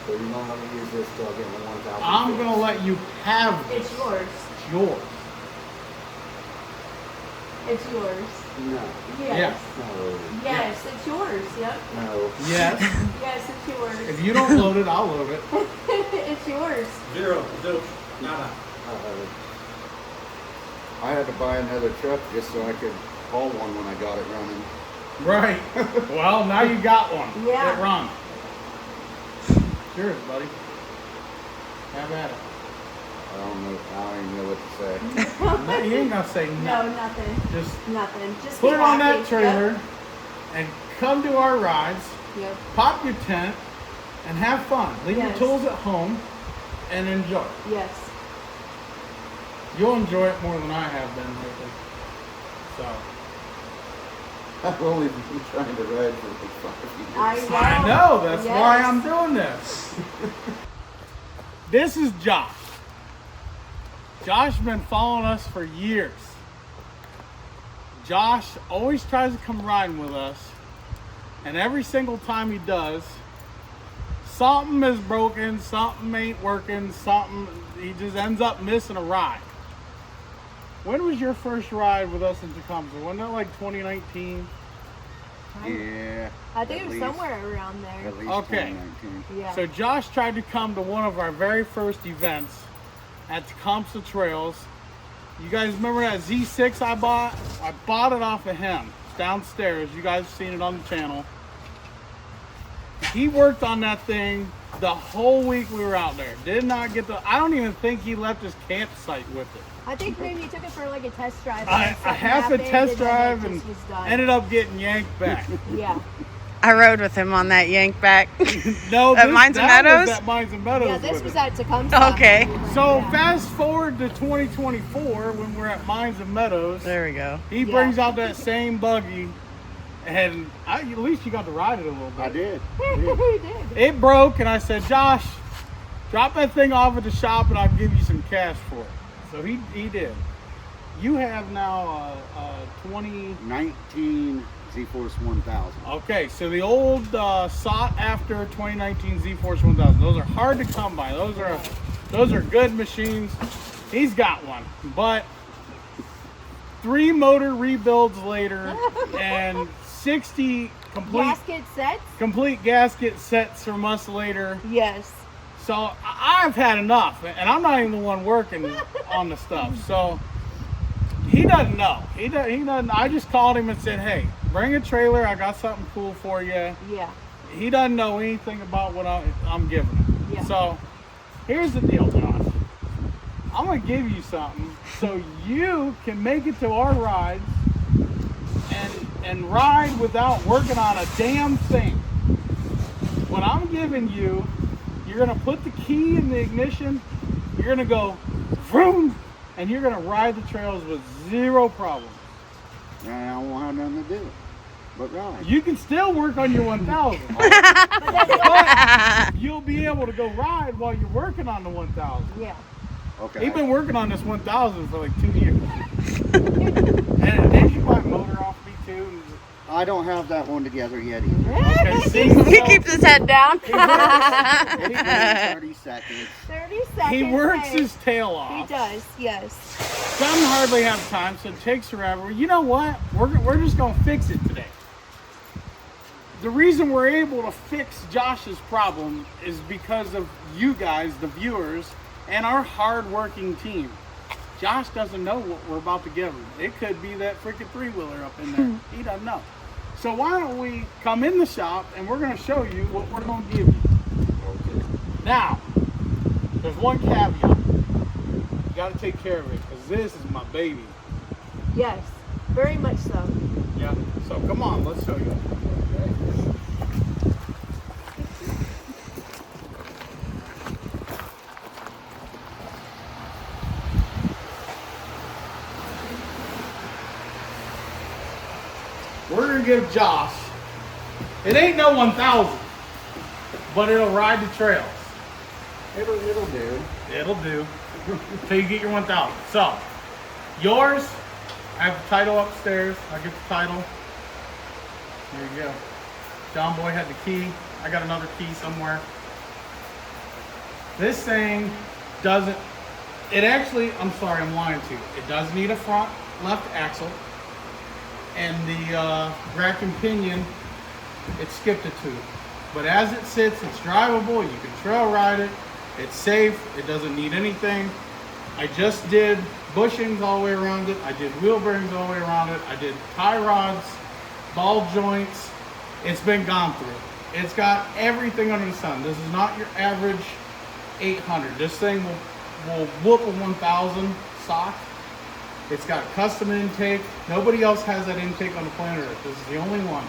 So you don't have to use this till I get my 1,000. I'm going to let you have this. It's yours. It's yours. It's yours. No. Yes. No. Yes, it's yours. Yep. No. Yes. Yes, it's yours. If you don't load it, I'll load it. It's yours. Zero. Nada. I had to buy another truck just so I could haul one when I got it running. Right. Well, now you got one. Yeah. It runs. Cheers, buddy. Have at it. I don't even know what to say. No, you ain't gonna say No, nothing. nothing. Just Nothing. Just put be it on that happy. trailer Yep. and come to our rides. Yep. Pop your tent and have fun. Leave Yes. your tools at home and enjoy. Yes. You'll enjoy it more than I have been lately. So I've only been trying to ride for like 5 years. I know, that's Yes. why I'm doing this. This is Josh. Josh has been following us for years. Josh always tries to come riding with us, and every single time he does, something is broken, something ain't working, he just ends up missing a ride. When was your first ride with us in Tecumseh? Wasn't that like 2019? Yeah. I think at it was least- somewhere around there. At least Okay. 2019. Yeah. So Josh tried to come to one of our very first events at Tecumseh Trails. You guys remember that Z6 I bought? I bought it off of him. It's downstairs. You guys have seen it on the channel. He worked on that thing the whole week we were out there. Did not get I don't even think he left his campsite with it. I think maybe you took it for like a test drive. I and something half a happened, test and then drive it and just was done. ended up getting yanked back. Yeah. I rode with him on that yank back. No, At Mines and that Meadows? was at Mines and Meadows. Yeah, this with was it. at Tecumseh. Okay. So Yeah. fast forward to 2024 when we're at Mines and Meadows. There we go. He Yeah. brings out that same buggy, and at least you got to ride it a little bit. I did. We did. It broke, and I said, Josh, drop that thing off at the shop, and I'll give you some cash for it. So he did. You have now 19 ZForce 1000. Okay, so the old sought after 2019 ZForce 1000. Those are hard to come by. Those are good machines. He's got one, but 3 motor rebuilds later and 60 complete gasket sets from us later. Yes. So I've had enough, and I'm not even the one working on the stuff. So he doesn't know. He doesn't. I just called him and said, "Hey, bring a trailer. I got something cool for you." Yeah. He doesn't know anything about what I'm giving him. Yeah. So here's the deal, Josh. I'm gonna give you something so you can make it to our rides and ride without working on a damn thing. What I'm giving you, you're gonna put the key in the ignition. You're gonna go vroom, and you're gonna ride the trails with 0 problems. And I won't have nothing to do but ride. You can still work on your 1000. But you'll be able to go ride while you're working on the 1000. Yeah. Okay. He's been working on this 1000 for like 2 years. And did you buy motor off me too? I don't have that one together yet either. Okay, see, He keeps his head down. 30 seconds. 30 seconds. he works hey. his tail He off. does, yes. Some hardly have time, so it takes forever. You know what? We're just gonna fix it today. The reason we're able to fix Josh's problem is because of you guys, the viewers, and our hard-working team. Josh doesn't know what we're about to give him. It could be that freaking 3-wheeler up in there. He doesn't know. So why don't we come in the shop and we're going to show you what we're going to give you. Okay. Now, there's one caveat. You got to take care of it because this is my baby. Yes. Very much so. Yeah. So come on, let's show you. We're gonna give Josh. It ain't no 1000, but it'll ride the trails. It'll do. It'll do till you get your 1000. So yours, I have the title upstairs. I get the title. There you go. John Boy had the key. I got another key somewhere. This thing doesn't, it actually, I'm sorry, I'm lying to you. It does need a front left axle. And the rack and pinion, it skipped a tooth. But as it sits, it's drivable. You can trail ride it. It's safe. It doesn't need anything. I just did bushings all the way around it. I did wheel bearings all the way around it. I did tie rods, ball joints. It's been gone through. It's got everything under the sun. This is not your average 800. This thing will whoop a 1000 stock. It's got custom intake. Nobody else has that intake on the planet Earth. This is the only one.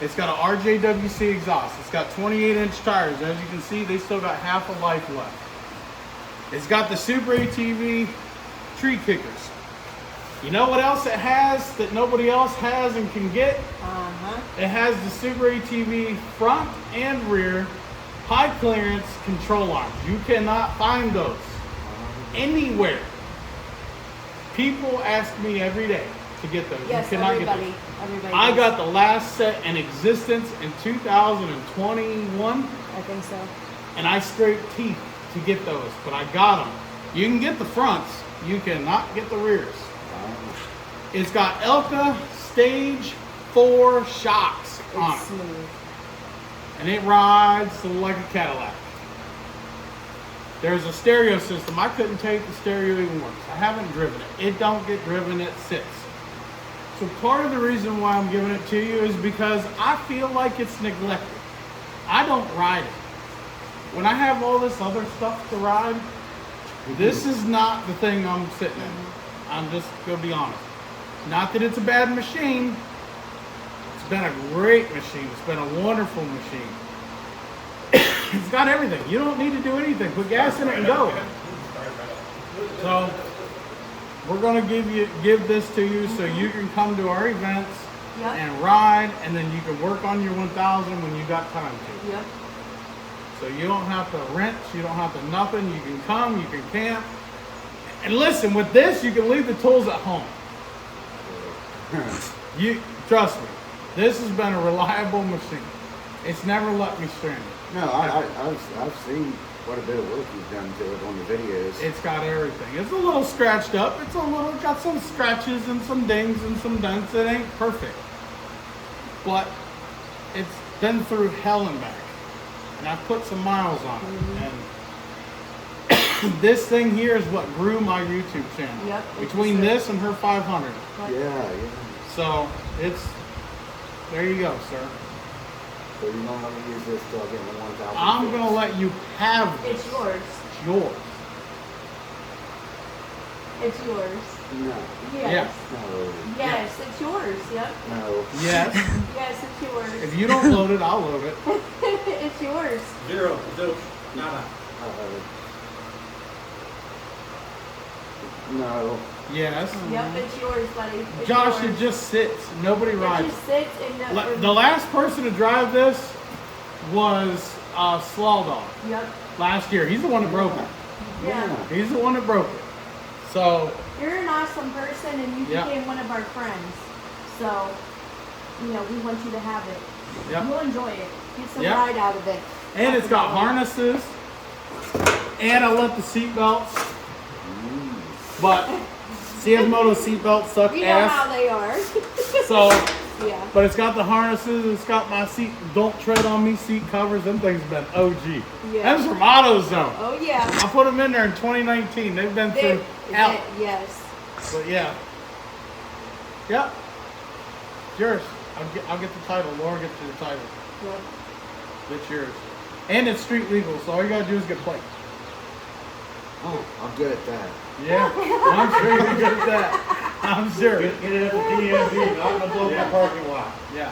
It's got an RJWC exhaust. It's got 28-inch tires. As you can see, they still got half a life left. It's got the Super ATV tree kickers. You know what else it has that nobody else has and can get? It has the Super ATV front and rear high clearance control arms. You cannot find those anywhere. People ask me every day to get those. Yes, you cannot everybody. get those. Everybody. I does. got the last set in existence in 2021, I think so. and I scraped teeth to get those, but I got them. You can get the fronts, you cannot get the rears. It's got Elka Stage 4 shocks on It's it, smooth. and it rides like a Cadillac. There's a stereo system. I couldn't tell you if the stereo even works. I haven't driven it. It don't get driven, it sits. So part of the reason why I'm giving it to you is because I feel like it's neglected. I don't ride it. When I have all this other stuff to ride, this is not the thing I'm sitting in. I'm just gonna be honest. Not that it's a bad machine. It's been a great machine. It's been a wonderful machine. It's got everything. You don't need to do anything. Put gas in it and go. So we're gonna give this to you so you can come to our events Yep. and ride, and then you can work on your 1000 when you got time to. Yep. So you don't have to rent, you don't have to nothing. You can come, you can camp. And listen, with this, you can leave the tools at home. You trust me, this has been a reliable machine. It's never let me stranded. No, I've seen quite a bit of work you've done to it on the videos. It's got everything. It's a little scratched up. It's a little got some scratches and some dings and some dents. It ain't perfect, but it's been through hell and back, and I've put some miles on it. And this thing here is what grew my YouTube channel. Yep, it's Between just this and her 500. Yeah. So it's there. You go, sir. So you don't want to use this till I get my 1000. I'm gonna let you have this. It's yours. It's yours. It's yours. No. Yes. No. Yes, it's yours. Yep. No. Yes. Yes, it's yours. If you don't load it, I'll load it. It's yours. Zero, zilch, nada. No. Yes. Yep, it's yours, buddy. It's Josh, yours. it just sits. Nobody It rides. just sits in The last person to drive this was Slaw Dog Yep. last year. He's the one that broke it. Yeah. He's the one that broke it. So, You're an awesome person, and you Yeah. became one of our friends. So, we want you to have it. yep. You'll enjoy it. Get some Yep. ride out of it. And it's got harnesses. And I left the seat belts. But CFMOTO seat belts suck We know how ass. they are. So, Yeah. but it's got the harnesses. It's got my seat. Don't tread on me seat covers. Them things been OG. Yeah. That's from AutoZone. Oh, yeah. I put them in there in 2019. They've been through hell. Yes. But yeah. Yep. It's yours. I'll get the title. Laura gets you the title. Yep. It's yours. And it's street legal, so all you gotta do is get plates. Oh, I'm good at that. Yeah. I'm sure you're good at that. I'm sure. Get it at the DMV, not in the local Yeah. parking lot. Yeah.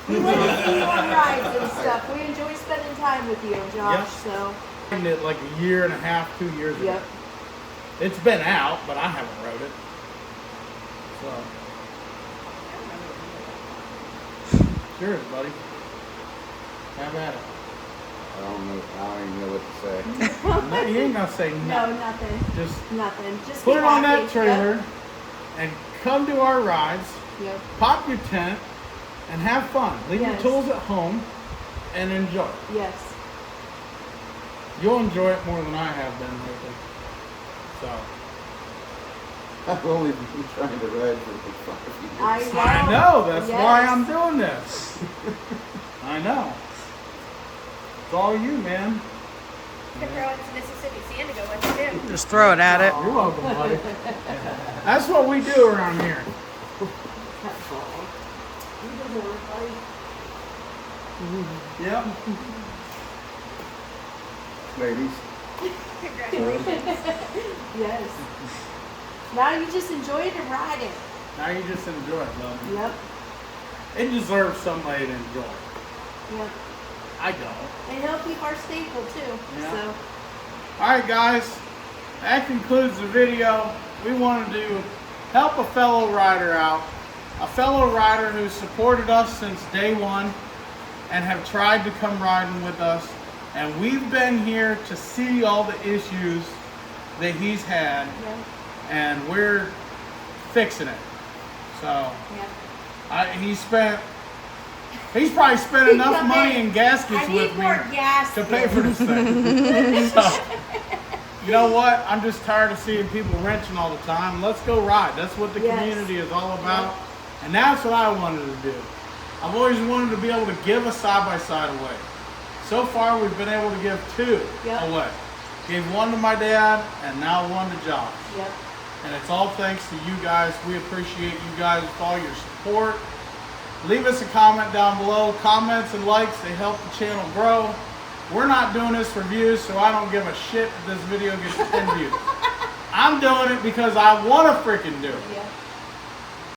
We want to see you on rides and stuff. We enjoy spending time with you, Josh. Yep. So, I did it like a year and a half, 2 years ago. yep. It's been out, but I haven't rode it. So. It's yours, buddy. Have at it. I don't even know what to say. No, you ain't gonna say No, nothing. nothing. Just Nothing. Just put be it on that happy. trailer and come to our rides, Yep. pop your tent, and have fun. Leave your Yes. tools at home and enjoy. Yes. You'll enjoy it more than I have been lately. So I've only been trying to ride for like 5 years. I know. That's why Yes. I'm doing this. I know. It's all you, man. Could throw in some Mississippi sand to go with it too. Just throw it at it. You're welcome, buddy. That's what we do around here. Yep. Ladies. Congratulations. Yes. Now you just enjoy it and ride it. Now you just enjoy it, love. Yep. It deserves somebody to enjoy. Yep. I don't. And he'll keep our staple too. Yeah. So Alright guys, that concludes the video. We wanted to help a fellow rider out. A fellow rider who supported us since day one and have tried to come riding with us. And we've been here to see all the issues that he's had, yeah. and we're fixing it. So Yeah. he's probably spent enough Come money in. in gaskets I with need me more gas. to pay for this thing. So, you know what? I'm just tired of seeing people wrenching all the time. Let's go ride. That's what the Yes. community is all about. And that's what I wanted to do. I've always wanted to be able to give a side-by-side away. So far, we've been able to give 2 Yep. away. Gave 1 to my dad, and now 1 to Josh. Yep. And it's all thanks to you guys. We appreciate you guys with all your support. Leave us a comment down below. Comments and likes, they help the channel grow. We're not doing this for views, so I don't give a shit if this video gets 10 views. I'm doing it because I want to freaking do it. Yeah.